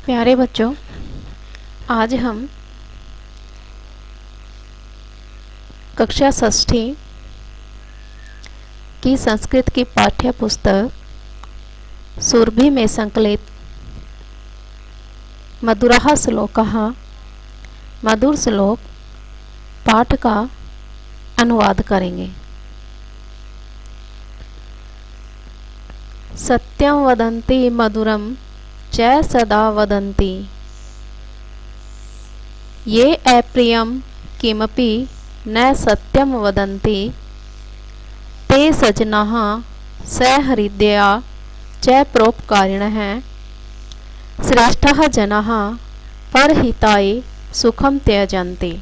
प्यारे बच्चों, आज हम कक्षा षष्ठी की संस्कृत की पाठ्य पुस्तक सुरभि में संकलित मधुरः श्लोकः मधुर श्लोक पाठ का अनुवाद करेंगे। सत्यं वदन्ति मधुरं च सदा वदन्ति, ये अप्रियं किमपि न सत्यं वदन्ति, ते सज्जनाः सहृदया च परोपकारिणः, श्रेष्ठाः जनाः परहिताय सुखं त्यजन्ति।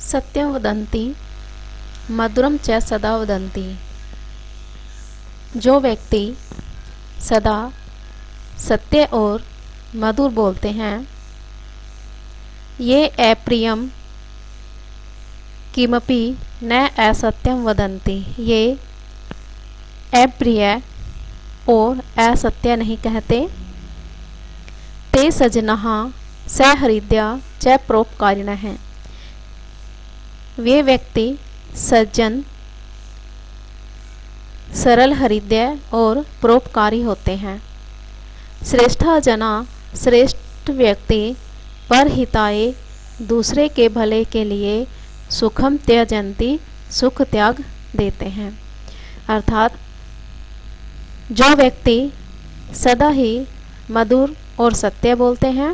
सत्यं वदन्ति मधुरं च सदा वदन्ति। जो व्यक्ति सदा सत्य और मधुर बोलते हैं, ये अप्रियम किमपि न असत्यम वदन्ति, ये अप्रिय और असत्य नहीं कहते। ते सज्जनः सहृदया च परोपकारिणः हैं। वे व्यक्ति सज्जन, सरल, हृदय और परोपकारी होते हैं। श्रेष्ठा जना श्रेष्ठ व्यक्ति परहिताय दूसरे के भले के लिए सुखम त्यजन्ति सुख त्याग देते हैं। अर्थात जो व्यक्ति सदा ही मधुर और सत्य बोलते हैं,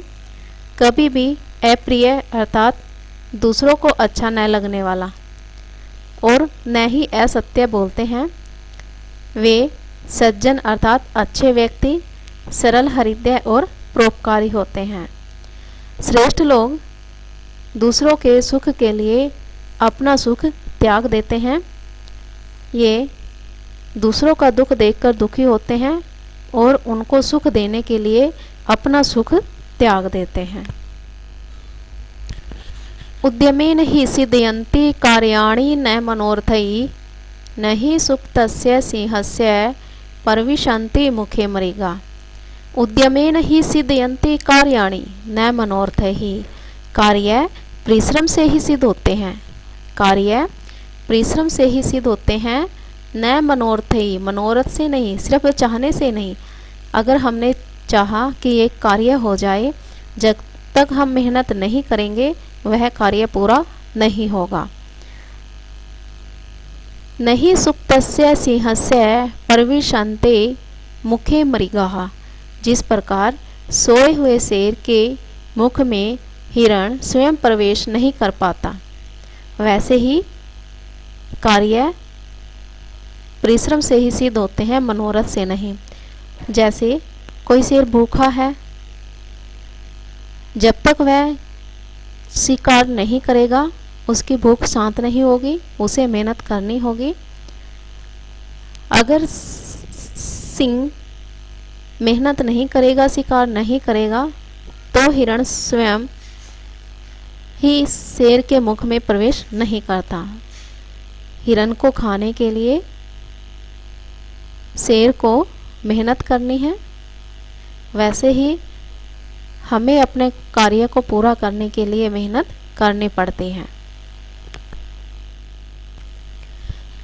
कभी भी अप्रिय अर्थात दूसरों को अच्छा न लगने वाला और न ही असत्य बोलते हैं, वे सज्जन अर्थात अच्छे व्यक्ति, सरल, हृदय और परोपकारी होते हैं। श्रेष्ठ लोग दूसरों के सुख के लिए अपना सुख त्याग देते हैं। ये दूसरों का दुख देखकर दुखी होते हैं और उनको सुख देने के लिए अपना सुख त्याग देते हैं। उद्यमेन हि सिद्धयन्ति कार्याणि न मनोरथैः, न हि सुप्तस्य सिंहस्य परविशन्ति मुखे मृगा। उद्यमेन ही सिद्धयन्ति कार्याणि न मनोरथैः। कार्य परिश्रम से ही सिद्ध होते हैं। कार्य परिश्रम से ही सिद्ध होते हैं, न मनोरथैः, मनोरथ से नहीं, सिर्फ चाहने से नहीं। अगर हमने चाहा कि एक कार्य हो जाए, जब तक हम मेहनत नहीं करेंगे वह कार्य पूरा नहीं होगा। नहीं सुप्तस्य सिंहस्य परविशन्ते मुखे मृगाः। जिस प्रकार सोए हुए शेर के मुख में हिरण स्वयं प्रवेश नहीं कर पाता, वैसे ही कार्य परिश्रम से ही सिद्ध होते हैं, मनोरथ से नहीं। जैसे कोई शेर भूखा है, जब तक वह शिकार नहीं करेगा उसकी भूख शांत नहीं होगी, उसे मेहनत करनी होगी। अगर सिंह मेहनत नहीं करेगा, शिकार नहीं करेगा, तो हिरण स्वयं ही शेर के मुख में प्रवेश नहीं करता। हिरण को खाने के लिए शेर को मेहनत करनी है, वैसे ही हमें अपने कार्य को पूरा करने के लिए मेहनत करनी पड़ती है।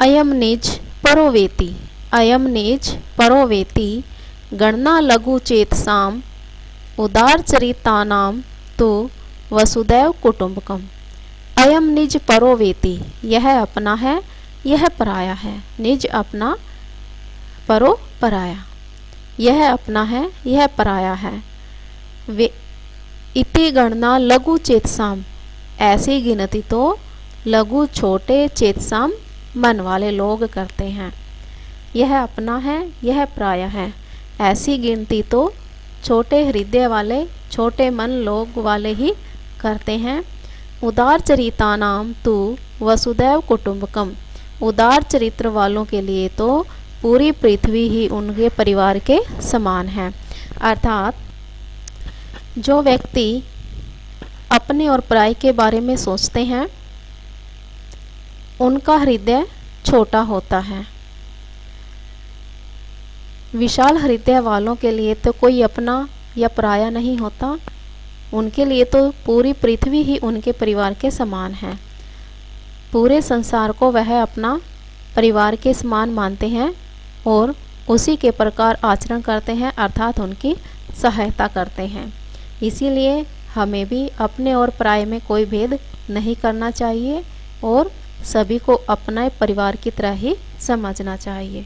अयम निज परोवेति, अयम निज परोवेति, गणना लघु चेतसाम, उदार चरितानां तो वसुदैव कुटुंबकम। अयम निज परोवेति, यह अपना है, यह पराया है। निज अपना, परो पराया। यह अपना है, यह पराया है। वे इति गणना लघु चेतसाम, ऐसी गिनती तो लघु छोटे चेतसाम मन वाले लोग करते हैं। यह अपना है, यह पराया है, ऐसी गिनती तो छोटे हृदय वाले, छोटे मन लोग वाले ही करते हैं। उदार चरितानाम तु वसुदैव कुटुंबकम, उदार चरित्र वालों के लिए तो पूरी पृथ्वी ही उनके परिवार के समान है। अर्थात जो व्यक्ति अपने और पराई के बारे में सोचते हैं, उनका हृदय छोटा होता है। विशाल हृदय वालों के लिए तो कोई अपना या पराया नहीं होता। उनके लिए तो पूरी पृथ्वी ही उनके परिवार के समान है। पूरे संसार को वह अपना परिवार के समान मानते हैं और उसी के प्रकार आचरण करते हैं, अर्थात उनकी सहायता करते हैं। इसीलिए हमें भी अपने और पराये में कोई भेद नहीं करना चाहिए और सभी को अपना परिवार की तरह ही समझना चाहिए।